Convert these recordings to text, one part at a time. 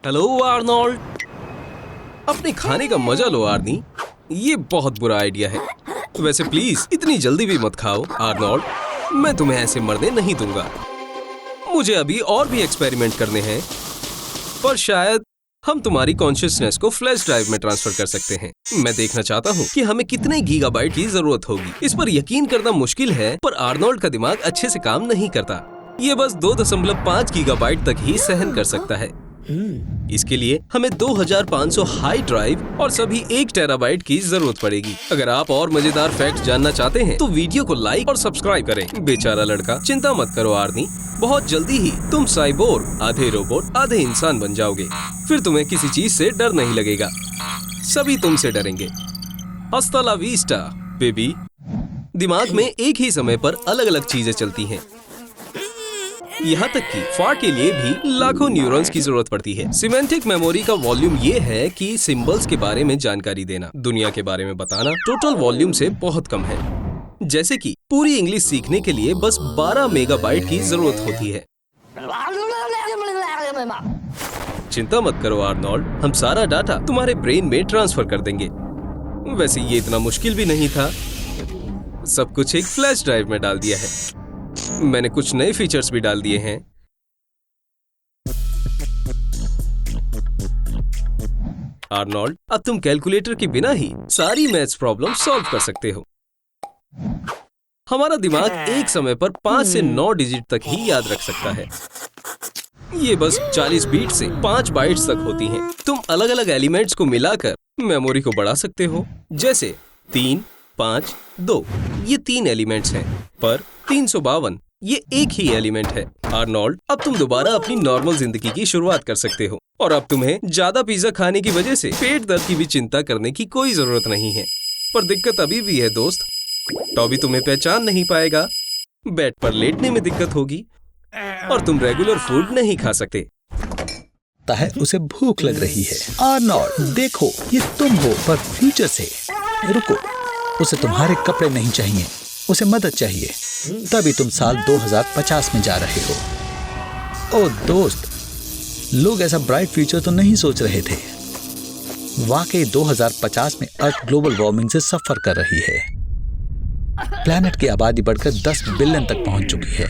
Hello Arnold. अपने खाने का मजा लो आर्नी, ये बहुत बुरा आइडिया है। वैसे प्लीज इतनी जल्दी भी मत खाओ आर्नोल्ड, मैं तुम्हें ऐसे मरने नहीं दूंगा। मुझे अभी और भी एक्सपेरिमेंट करने हैं, पर शायद हम तुम्हारी कॉन्शियसनेस को फ्लैश ड्राइव में ट्रांसफर कर सकते हैं। मैं देखना चाहता हूँ कि हमें कितने गीगाबाइट की जरूरत होगी। इस पर यकीन करना मुश्किल है, पर आर्नोल्ड का दिमाग अच्छे से काम नहीं करता। ये बस 2.5 गीगाबाइट तक ही सहन कर सकता है। इसके लिए हमें 2500 हाई ड्राइव और सभी 1 टेराबाइट की जरूरत पड़ेगी। अगर आप और मजेदार फैक्ट जानना चाहते हैं तो वीडियो को लाइक और सब्सक्राइब करें। बेचारा लड़का, चिंता मत करो आर्नी, बहुत जल्दी ही तुम साइबोर्ग, आधे रोबोट आधे इंसान बन जाओगे। फिर तुम्हें किसी चीज से डर नहीं लगेगा, सभी तुमसे डरेंगे। हस्ता ला विस्टा बेबी। दिमाग में एक ही समय पर अलग अलग चीजें चलती हैं, यहाँ तक कि फार्ट के लिए भी लाखों न्यूरॉन्स की जरूरत पड़ती है। सिमेंटिक मेमोरी का वॉल्यूम ये है कि सिंबल्स के बारे में जानकारी देना, दुनिया के बारे में बताना टोटल वॉल्यूम से बहुत कम है। जैसे कि पूरी इंग्लिश सीखने के लिए बस 12 मेगाबाइट की जरूरत होती है। चिंता मत करो आर्नोल्ड, हम सारा डाटा तुम्हारे ब्रेन में ट्रांसफर कर देंगे। वैसे ये इतना मुश्किल भी नहीं था, सब कुछ एक फ्लैश ड्राइव में डाल दिया है। मैंने कुछ नए फीचर्स भी डाल दिए हैं। आर्नोल्ड, अब तुम कैलकुलेटर के बिना ही सारी मैथ्स प्रॉब्लम सॉल्व कर सकते हो। हमारा दिमाग एक समय पर 5 से 9 डिजिट तक ही याद रख सकता है। ये बस 40 बीट से 5 बाइट्स तक होती हैं। तुम अलग अलग एलिमेंट्स को मिलाकर मेमोरी को बढ़ा सकते हो। जैसे 3, 5, 2 ये 3 एलिमेंट्स हैं, पर 352 ये एक ही एलिमेंट है। आर्नोल्ड, अब तुम दोबारा अपनी नॉर्मल जिंदगी की शुरुआत कर सकते हो और अब तुम्हें ज्यादा पिज्जा खाने की वजह से पेट दर्द की भी चिंता करने की कोई जरूरत नहीं है। पर दिक्कत अभी भी है दोस्त, टॉबी तुम्हें पहचान नहीं पाएगा, बेड पर लेटने में दिक्कत होगी और तुम रेगुलर फूड नहीं खा सकते। है उसे भूख लग रही है। आर्नोल्ड देखो, ये तुम हो पर फ्यूचर से। रुको, उसे तुम्हारे कपड़े नहीं चाहिए, उसे मदद चाहिए। तभी तुम साल 2050 में जा रहे हो। ओ दोस्त, लोग ऐसा ब्राइट फ्यूचर तो नहीं सोच रहे थे। वाकई 2050 में अर्थ ग्लोबल वार्मिंग से सफर कर रही है। प्लैनेट की आबादी बढ़कर 10 बिलियन तक पहुंच चुकी है।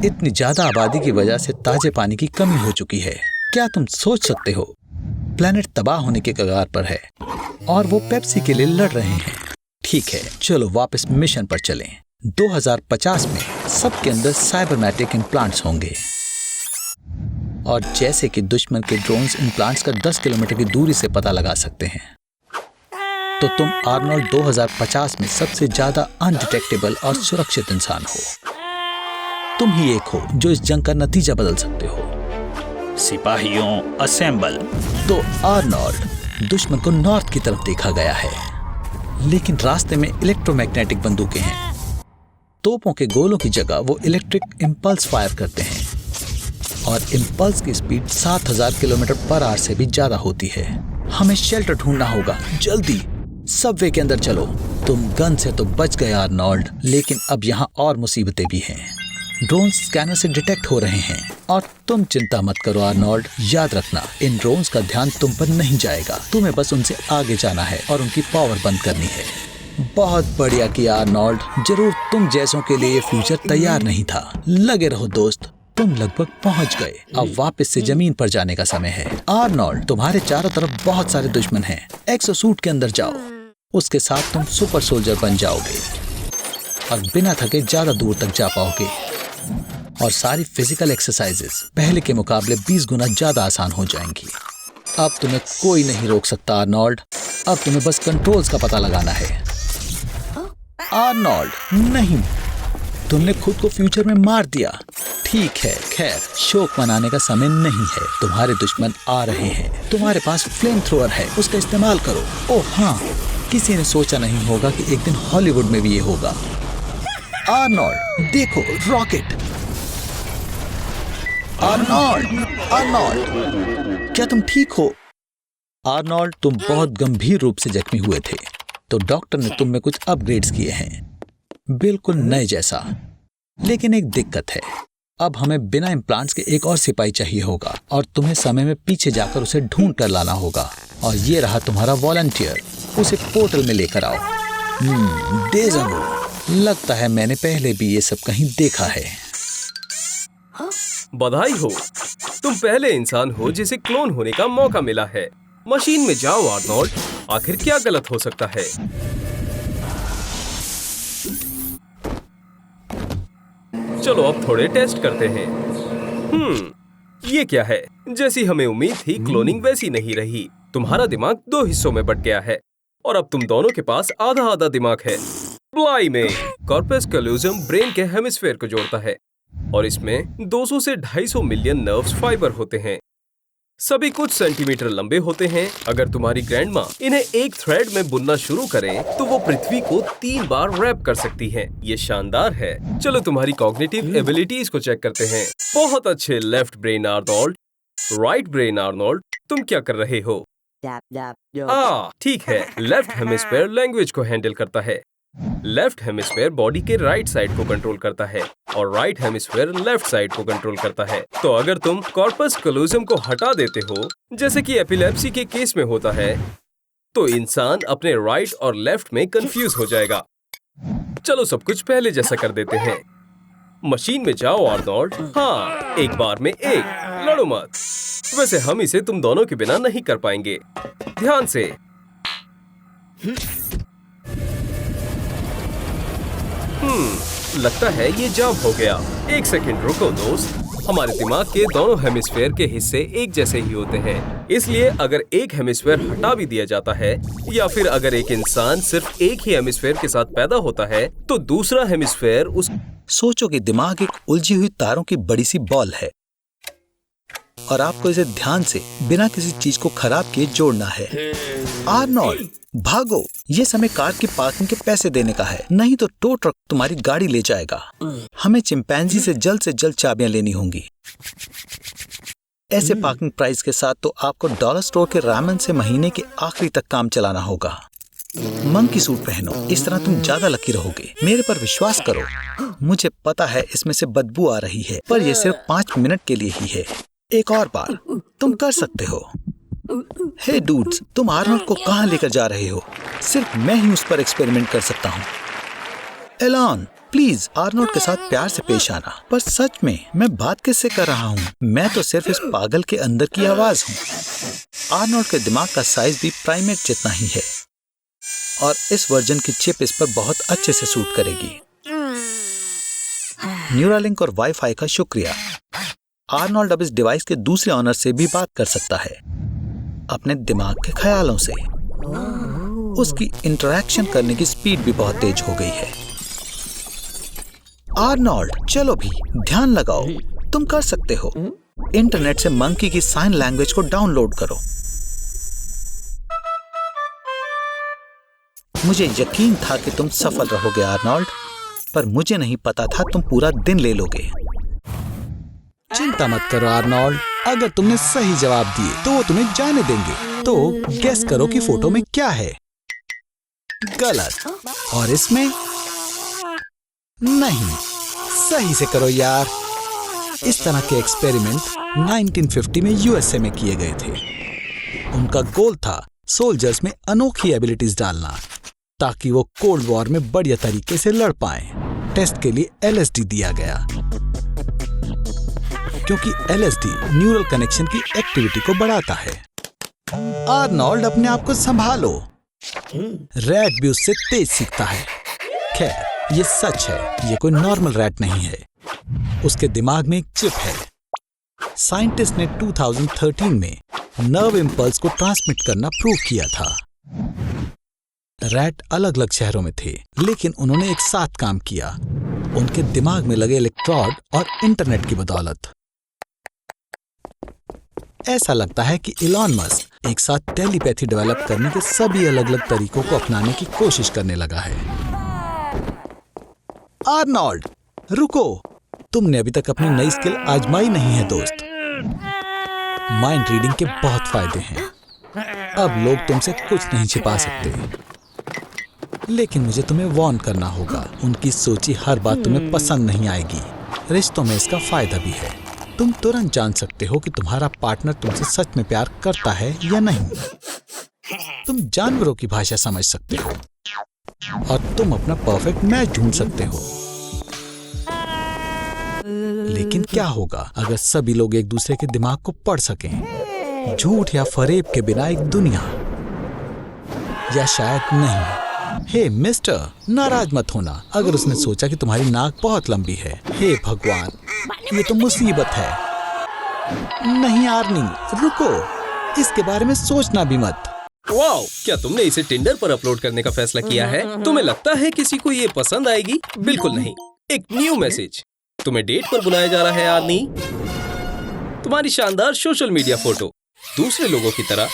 इतनी ज्यादा आबादी की वजह से ताजे पानी की कमी हो चुकी है। क्या तुम सोच सकते हो, प्लैनेट तबाह होने के कगार पर है और वो पेप्सी के लिए लड़ रहे हैं। ठीक है, चलो वापस मिशन पर चलें। 2050 में सबके अंदर साइबरनेटिक इम्प्लांट्स होंगे और जैसे कि दुश्मन के ड्रोन्स इम्प्लांट्स का 10 किलोमीटर की दूरी से पता लगा सकते हैं, तो तुम आर्नोल्ड 2050 में सबसे ज्यादा अनडिटेक्टेबल और सुरक्षित इंसान हो। तुम ही एक हो जो इस जंग का नतीजा बदल सकते हो। सिपाहियों असेंबल। तो आर्नोल्ड, दुश्मन को नॉर्थ की तरफ देखा गया है, लेकिन रास्ते में इलेक्ट्रोमैग्नेटिक बंदूकें हैं। तोपों के गोलों की जगह वो इलेक्ट्रिक इंपल्स फायर करते हैं और इंपल्स की स्पीड 7000 किलोमीटर पर आवर से भी ज्यादा होती है। हमें शेल्टर ढूंढना होगा, जल्दी। सबवे के अंदर चलो। तुम गन से तो बच गए आर्नोल्ड, लेकिन अब यहाँ और मुसीबतें भी हैं। ड्रोन्स स्कैनर से डिटेक्ट हो रहे हैं और तुम चिंता मत करो आर्नोल्ड, याद रखना इन ड्रोन्स का ध्यान तुम पर नहीं जाएगा। तुम्हें बस उनसे आगे जाना है और उनकी पावर बंद करनी है। बहुत बढ़िया किया आर्नोल्ड, जरूर तुम जैसों के लिए ये फ्यूचर तैयार नहीं था। लगे रहो दोस्त, तुम लगभग पहुंच गए। अब वापस से जमीन पर जाने का समय है। आर्नोल्ड, तुम्हारे चारों तरफ बहुत सारे दुश्मन हैं। एक्सोसूट के अंदर जाओ, उसके साथ तुम सुपर सोल्जर बन जाओगे और बिना थके ज्यादा दूर तक जा पाओगे। और सारी फिजिकल एक्सरसाइजेस पहले के मुकाबले 20 गुना ज्यादा आसान हो जाएंगी। अब तुम्हें कोई नहीं रोक सकता आर्नोल्ड, अब तुम्हें बस कंट्रोल्स का पता लगाना है। आर्नोल्ड, नहीं, तुमने खुद को फ्यूचर में मार दिया। ठीक है, खैर शोक मनाने का समय नहीं है। तुम्हारे दुश्मन आ रहे हैं। तुम्हारे पास फ्लेम थ्रोअर है, उसका इस्तेमाल करो। ओह हाँ, किसी ने सोचा नहीं होगा कि एक दिन हॉलीवुड में भी ये होगा। आर्नोल्ड देखो, रॉकेट। आर्नोल्ड, क्या तुम ठीक हो? आर्नोल्ड, तुम बहुत गंभीर रूप से जख्मी हुए थे, तो डॉक्टर ने तुम में कुछ अपग्रेड्स किए हैं, बिल्कुल नए जैसा। लेकिन एक दिक्कत है, अब हमें बिना इम्प्लांट्स के एक और सिपाही चाहिए होगा और तुम्हें समय में पीछे जाकर उसे ढूंढ कर लाना होगा। और ये रहा तुम्हारा वॉलंटियर, उसे पोर्टल में लेकर आओ। डेजा वू, लगता है मैंने पहले भी ये सब कहीं देखा है। बधाई हो, तुम पहले इंसान हो जिसे क्लोन होने का मौका मिला है। मशीन में जाओ आर्नोल्ड, आखिर क्या गलत हो सकता है? चलो अब थोड़े टेस्ट करते हैं। ये क्या है? जैसी हमें उम्मीद थी, क्लोनिंग वैसी नहीं रही। तुम्हारा दिमाग 2 हिस्सों में बट गया है और अब तुम दोनों के पास आधा आधा दिमाग है। ब्लाई में कॉर्पस कैलोजम ब्रेन के हेमिस्फेयर को जोड़ता है और इसमें 200 से 250 मिलियन नर्व्स फाइबर होते हैं। सभी कुछ सेंटीमीटर लंबे होते हैं। अगर तुम्हारी ग्रैंडमा इन्हें एक थ्रेड में बुनना शुरू करें तो वो पृथ्वी को 3 बार रैप कर सकती हैं। ये शानदार है। चलो तुम्हारी कॉग्निटिव एबिलिटीज को चेक करते हैं। बहुत अच्छे left brain Arnold. Right brain Arnold, तुम क्या कर रहे हो? ठीक है। लेफ्ट हेमिस्फेयर लैंग्वेज को हैंडल करता है। लेफ्ट हेमिस्फेयर बॉडी के राइट साइड को कंट्रोल करता है और राइट हेमिस्फेयर लेफ्ट साइड को कंट्रोल करता है। तो अगर तुम कॉर्पस कैलोजम को हटा देते हो, जैसे कि एपिलेप्सी के केस में होता है, तो इंसान अपने राइट और लेफ्ट में कंफ्यूज हो जाएगा। चलो सब कुछ पहले जैसा कर देते हैं। मशीन में जाओ आर्नोल्ड। हाँ, एक बार में एक, लड़ो मत। वैसे हम इसे तुम दोनों के बिना नहीं कर पाएंगे। ध्यान से। लगता है ये जॉब हो गया। एक सेकंड रुको दोस्त। हमारे दिमाग के दोनों हेमिस्फेयर के हिस्से एक जैसे ही होते हैं, इसलिए अगर एक हेमिस्फेयर हटा भी दिया जाता है या फिर अगर एक इंसान सिर्फ एक ही हेमिस्फेयर के साथ पैदा होता है तो दूसरा हेमिस्फेयर उस सोचो कि दिमाग एक उलझी हुई तारों की बड़ी सी बॉल है और आपको इसे ध्यान से बिना किसी चीज को खराब किए जोड़ना है। आर्नोल्ड, भागो, ये समय कार की पार्किंग के पैसे देने का है, नहीं तो टो ट्रक तुम्हारी गाड़ी ले जाएगा। हमें चिंपैंजी से जल्द चाबियां लेनी होंगी। ऐसे पार्किंग प्राइस के साथ तो आपको डॉलर स्टोर के रामेन से महीने के आखिरी तक काम चलाना होगा। मंकी सूट पहनो, इस तरह तुम ज्यादा लकी रहोगे। मेरे पर विश्वास करो। मुझे पता है इसमें से बदबू आ रही है, पर यह सिर्फ 5 मिनट के लिए ही है। एक और बार, तुम कर सकते हो। हे डूड्स, तुम आर्नोल्ड को कहाँ लेकर जा रहे हो? सिर्फ मैं ही उस पर एक्सपेरिमेंट कर सकता हूँ। एलन, प्लीज आर्नोल्ड के साथ प्यार से पेश आना। पर सच में मैं बात किससे कर रहा हूँ? मैं तो सिर्फ इस पागल के अंदर की आवाज हूँ। आर्नोल्ड के दिमाग का साइज भी प्राइमेट जितना ही है और इस वर्जन की चिप इस पर बहुत अच्छे से सूट करेगी। न्यूरालिंक और वाईफाई का शुक्रिया। आर्नोल्ड अब इस डिवाइस के दूसरे ऑनर से भी बात कर सकता है, अपने दिमाग के ख्यालों से। उसकी इंटरैक्शन करने की स्पीड भी बहुत तेज हो गई है। आर्नोल्ड, चलो भी, ध्यान लगाओ, तुम कर सकते हो। इंटरनेट से मंकी की साइन लैंग्वेज को डाउनलोड करो। मुझे यकीन था कि तुम सफल रहोगे आर्नोल्ड, पर मुझे नहीं पता था तुम पूरा दिन ले लोगे। चिंता मत करो आर्नोल्ड, अगर तुमने सही जवाब दिए तो वो तुम्हें जाने देंगे। तो गेस करो कि फोटो में क्या है। गलत। और इसमें नहीं, सही से करो यार। इस तरह के एक्सपेरिमेंट 1950 में यूएसए में किए गए थे। उनका गोल था सोल्जर्स में अनोखी एबिलिटीज डालना ताकि वो कोल्ड वॉर में बढ़िया तरीके से लड़ पाएं। टेस्ट के लिए एलएसडी दिया गया क्योंकि एलएसडी न्यूरल कनेक्शन की एक्टिविटी को बढ़ाता है। आर्नोल्ड, अपने आप को संभालो। रैट भी उससे तेज सीखता है। खैर, ये सच है, ये कोई नॉर्मल रैट नहीं है। उसके दिमाग में एक चिप है। साइंटिस्ट ने 2013 में नर्व इम्पल्स को ट्रांसमिट करना प्रूव किया था। रैट अलग अलग शहरों में थे, लेकिन उन्होंने एक साथ काम किया, उनके दिमाग में लगे इलेक्ट्रोड और इंटरनेट की बदौलत। ऐसा लगता है कि इलॉन मस्क एक साथ टेलीपैथी डेवलप करने के सभी अलग अलग तरीकों को अपनाने की कोशिश करने लगा है। आर्नोल्ड, रुको, तुमने अभी तक अपनी नई स्किल आजमाई नहीं है दोस्त। माइंड रीडिंग के बहुत फायदे हैं। अब लोग तुमसे कुछ नहीं छिपा सकते, लेकिन मुझे तुम्हें वार्न करना होगा। उनकी सोची हर बात तुम्हें पसंद नहीं आएगी। रिश्तों में इसका फायदा भी है। तुम तुरंत जान सकते हो कि तुम्हारा पार्टनर तुमसे सच में प्यार करता है या नहीं। तुम जानवरों की भाषा समझ सकते हो और तुम अपना परफेक्ट मैच ढूंढ सकते हो। लेकिन क्या होगा अगर सभी लोग एक दूसरे के दिमाग को पढ़ सकें? झूठ या फरेब के बिना एक दुनिया, या शायद नहीं। हे मिस्टर, नाराज मत होना अगर उसने सोचा कि तुम्हारी नाक बहुत लंबी है। हे भगवान, ये तो मुसीबत है। नहीं आर्नी, रुको, इसके बारे में सोचना भी मत। वाओ, क्या तुमने इसे टिंडर पर अपलोड करने का फैसला किया है? तुम्हें लगता है किसी को ये पसंद आएगी? बिल्कुल नहीं। एक न्यू मैसेज, तुम्हें डेट पर बुलाया जा रहा है आर्नी। तुम्हारी शानदार सोशल मीडिया फोटो दूसरे लोगों की तरह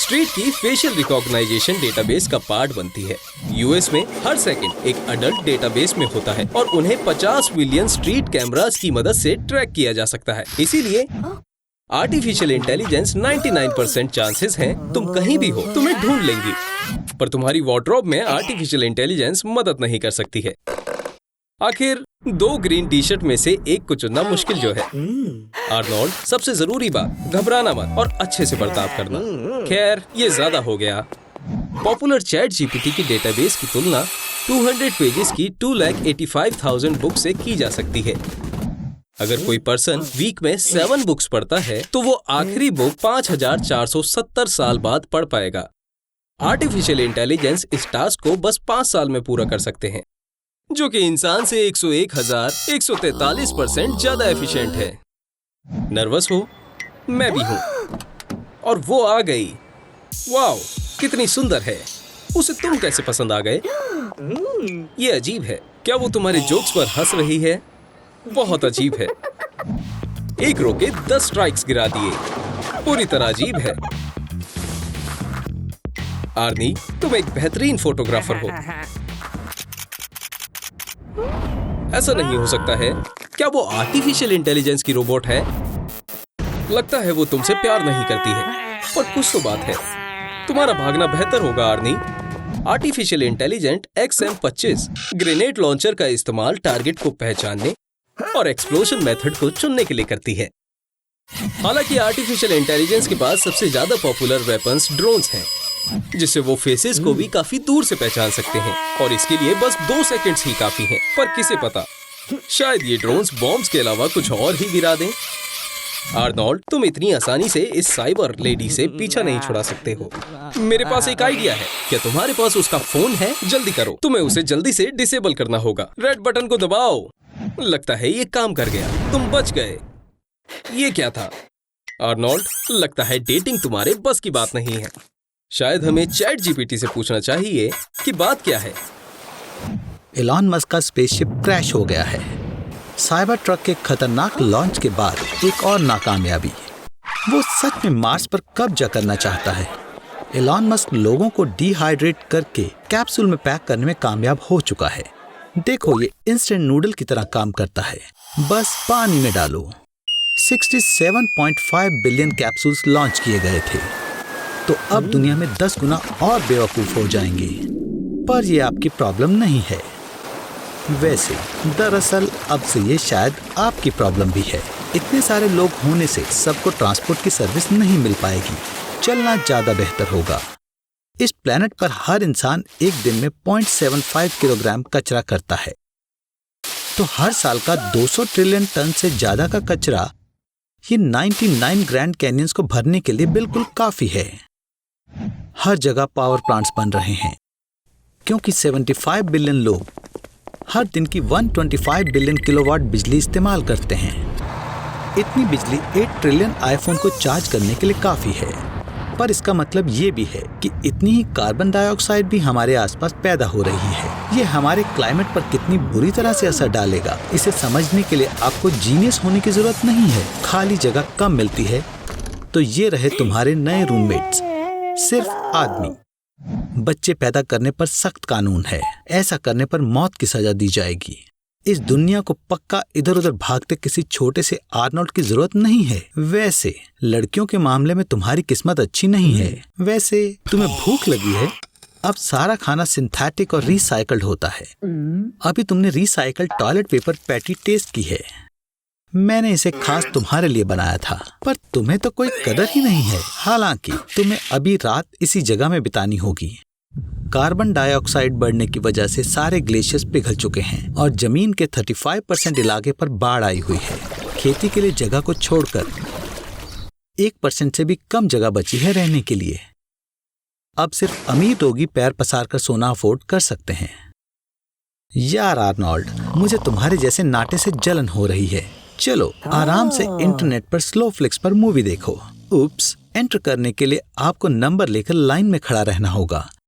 स्ट्रीट की फेशियल रिकॉग्नाइजेशन डेटाबेस का पार्ट बनती है। यूएस में हर सेकंड एक अडल्ट डेटाबेस में होता है और उन्हें 50 मिलियन स्ट्रीट कैमरास की मदद से ट्रैक किया जा सकता है। इसीलिए आर्टिफिशियल इंटेलिजेंस 99% चांसेस हैं तुम कहीं भी हो तुम्हें ढूंढ लेंगी, पर तुम्हारी वार्डरोब में आर्टिफिशियल इंटेलिजेंस मदद नहीं कर सकती है। आखिर 2 ग्रीन टी शर्ट में से एक को चुनना मुश्किल जो है। आर्नोल्ड, सबसे जरूरी बात, घबराना मत और अच्छे से बर्ताव करना। खैर, ये ज्यादा हो गया। पॉपुलर चैट जीपीटी की डेटाबेस की तुलना 200 पेजेस की 2,85,000 बुक से की जा सकती है। अगर कोई पर्सन वीक में 7 बुक्स पढ़ता है तो वो आखिरी बुक 5,470 साल बाद पढ़ पाएगा। आर्टिफिशियल इंटेलिजेंस इस टास्क को बस 5 साल में पूरा कर सकते हैं, जो कि इंसान से 101,143% ज्यादा एफिशिएंट है। नर्वस हो? मैं भी हूं। और वो आ गई। वाओ, कितनी सुंदर है। उसे तुम कैसे पसंद आ गए? ये अजीब है। क्या वो तुम्हारे जोक्स पर हंस रही है? बहुत अजीब है। एक रो के 10 स्ट्राइक्स गिरा दिए। पूरी तरह अजीब है। आर्नी, तुम एक बेहतरीन फोटोग्राफर हो। ऐसा नहीं हो सकता है। क्या वो आर्टिफिशियल इंटेलिजेंस की रोबोट है? लगता है वो तुमसे प्यार नहीं करती है, पर कुछ तो बात है। तुम्हारा भागना बेहतर होगा Arnie. Artificial intelligent XM25 grenade launcher का इस्तेमाल टारगेट को पहचानने और एक्सप्लोजन मेथड को चुनने के लिए करती है। हालांकि आर्टिफिशियल इंटेलिजेंस के पास सबसे ज्यादा पॉपुलर वेपन्स ड्रोन्स हैं, जिससे वो फेसेस को भी काफी दूर से पहचान सकते हैं और इसके लिए बस 2 सेकंड्स ही काफी हैं। पर किसे पता, शायद ये ड्रोन्स बॉम्ब्स के अलावा कुछ और ही गिरा दें। आर्नोल्ड, तुम इतनी आसानी से इस साइबर लेडी से पीछा नहीं छुड़ा सकते हो। मेरे पास एक आइडिया है। क्या तुम्हारे पास उसका फोन है? जल्दी करो, तुम्हें उसे जल्दी से डिसेबल करना होगा। रेड बटन को दबाओ। लगता है ये काम कर गया, तुम बच गए। ये क्या था? आर्नोल्ड, लगता है डेटिंग तुम्हारे बस की बात नहीं है। शायद हमें चैट जीपीटी से पूछना चाहिए कि बात क्या है। एलॉन मस्क का स्पेसशिप क्रैश हो गया है। साइबर ट्रक के खतरनाक लॉन्च के बाद एक और नाकामयाबी। वो सच में मार्स पर कब्जा करना चाहता है। एलॉन मस्क लोगों को डिहाइड्रेट करके कैप्सूल में पैक करने में कामयाब हो चुका है। देखो, ये इंस्टेंट नूडल की तरह काम करता है। बस पानी में डालो। 67.5 बिलियन कैप्सूल्स लॉन्च किए गए थे, तो अब दुनिया में 10 गुना और बेवकूफ हो जाएंगे। पर ये आपकी प्रॉब्लम नहीं है। वैसे दरअसल अब से ये शायद आपकी प्रॉब्लम भी है। इतने सारे लोग होने से सबको ट्रांसपोर्ट की सर्विस नहीं मिल पाएगी। चलना ज्यादा बेहतर होगा। इस प्लेनेट पर हर इंसान एक दिन में 0.75 किलोग्राम कचरा करता है, तो हर साल का 200 ट्रिलियन टन से ज्यादा का कचरा ये 99 ग्रैंड कैनियंस को भरने के लिए बिल्कुल काफी है। हर जगह पावर प्लांट्स बन रहे हैं, क्योंकि 75 बिलियन लोग हर दिन की 125 बिलियन किलोवाट बिजली इस्तेमाल करते हैं। इतनी बिजली 8 ट्रिलियन आईफोन को चार्ज करने के लिए काफी है। पर इसका मतलब ये भी है कि इतनी ही कार्बन डाइऑक्साइड भी हमारे आसपास पैदा हो रही है। ये हमारे क्लाइमेट पर कितनी बुरी तरह से असर डालेगा, इसे समझने के लिए आपको जीनियस होने की जरूरत नहीं है। खाली जगह कम मिलती है, तो ये रहे तुम्हारे नए रूममेट्स, सिर्फ आदमी। बच्चे पैदा करने पर सख्त कानून है। ऐसा करने पर मौत की सजा दी जाएगी। इस दुनिया को पक्का इधर उधर भागते किसी छोटे से आर्नोल्ड की जरूरत नहीं है। वैसे लड़कियों के मामले में तुम्हारी किस्मत अच्छी नहीं है। वैसे तुम्हें भूख लगी है? अब सारा खाना सिंथेटिक और रिसाइकल्ड होता है। अभी तुमने recycled toilet paper patty taste की है? मैंने इसे खास तुम्हारे लिए बनाया था, पर तुम्हें तो कोई कदर ही नहीं है। हालांकि तुम्हें अभी रात इसी जगह में बितानी होगी। कार्बन डाइऑक्साइड बढ़ने की वजह से सारे ग्लेशियर्स पिघल चुके हैं और जमीन के 35% इलाके पर बाढ़ आई हुई है। खेती के लिए जगह को छोड़कर 1% से भी कम जगह बची है रहने के लिए। अब सिर्फ अमीर रोगी पैर पसार कर सोना अफोर्ड कर सकते हैं। यार आर्नोल्ड, मुझे तुम्हारे जैसे नाटे से जलन हो रही है। चलो आराम से इंटरनेट पर स्लो फ्लिक्स पर मूवी देखो। उप्स, एंटर करने के लिए आपको नंबर लेकर लाइन में खड़ा रहना होगा।